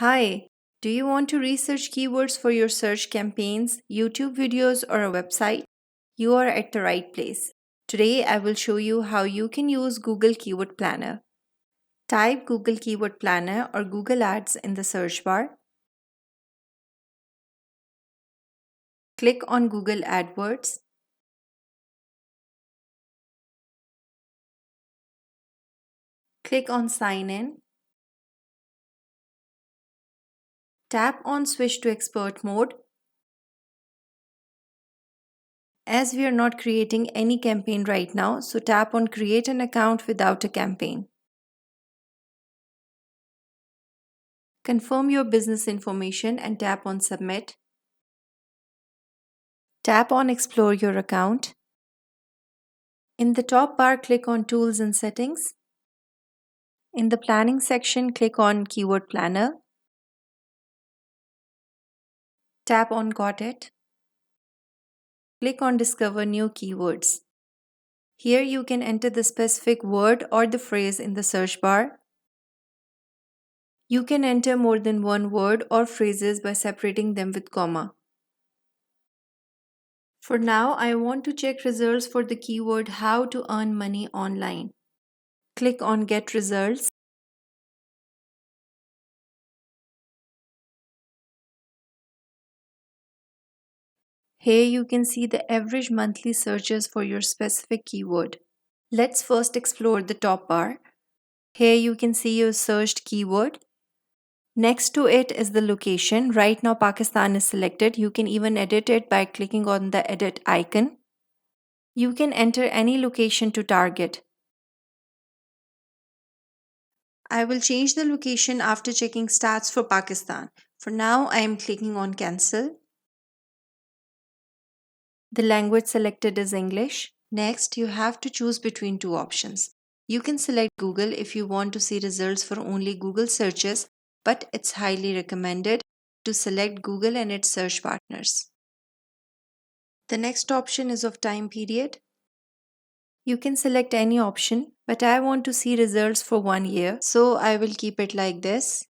Hi, do you want to research keywords for your search campaigns, YouTube videos, or a website? You are at the right place. Today, I will show you how you can use Google Keyword Planner. Type Google Keyword Planner or Google Ads in the search bar. Click on Google AdWords. Click on Sign In. Tap on Switch to Expert Mode. As we are not creating any campaign right now, so tap on Create an account without a campaign. Confirm your business information and tap on Submit. Tap on Explore your account. In the top bar, click on Tools and Settings. In the Planning section, click on Keyword Planner. Tap on Got It. Click on Discover New Keywords. Here you can enter the specific word or the phrase in the search bar. You can enter more than one word or phrases by separating them with comma. For now, I want to check results for the keyword How to Earn Money Online. Click on Get Results. Here you can see the average monthly searches for your specific keyword. Let's first explore the top bar. Here you can see your searched keyword. Next to it is the location. Right now Pakistan is selected. You can even edit it by clicking on the edit icon. You can enter any location to target. I will change the location after checking stats for Pakistan. For now, I am clicking on cancel. The language selected is English. Next, you have to choose between two options. You can select Google if you want to see results for only Google searches, but it's highly recommended to select Google and its search partners. The next option is of time period. You can select any option, but I want to see results for 1 year, so I will keep it like this.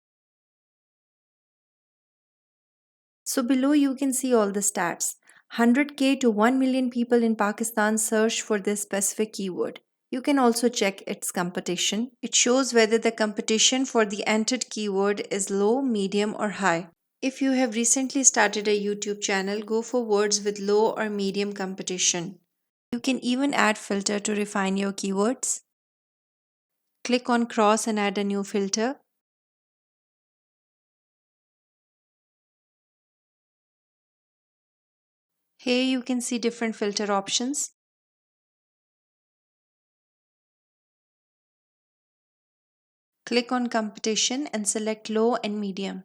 So below you can see all the stats. 100k to 1 million people in Pakistan searched for this specific keyword. You can also check its competition. It shows whether the competition for the entered keyword is low, medium, or high. If you have recently started a YouTube channel, go for words with low or medium competition. You can even add filter to refine your keywords. Click on cross and add a new filter. Here you can see different filter options. Click on competition and select low and medium.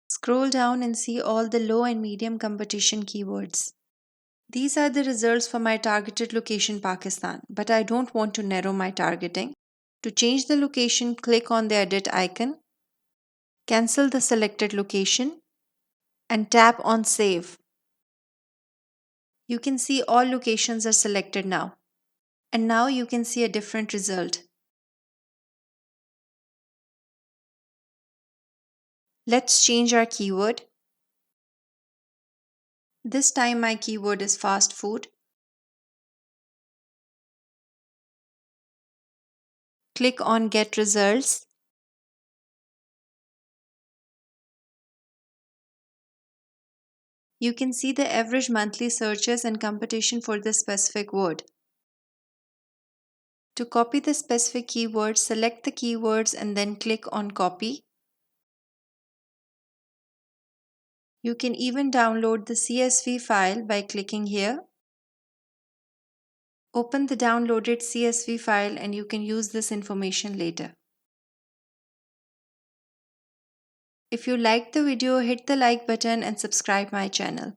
Scroll down and see all the low and medium competition keywords. These are the results for my targeted location Pakistan, but I don't want to narrow my targeting. To change the location, click on the edit icon, cancel the selected location, and tap on save. You can see all locations are selected now. And now you can see a different result. Let's change our keyword. This time my keyword is fast food. Click on Get Results. You can see the average monthly searches and competition for this specific word. To copy the specific keyword, select the keywords and then click on Copy. You can even download the CSV file by clicking here. Open the downloaded CSV file and you can use this information later. If you liked the video, hit the like button and subscribe my channel.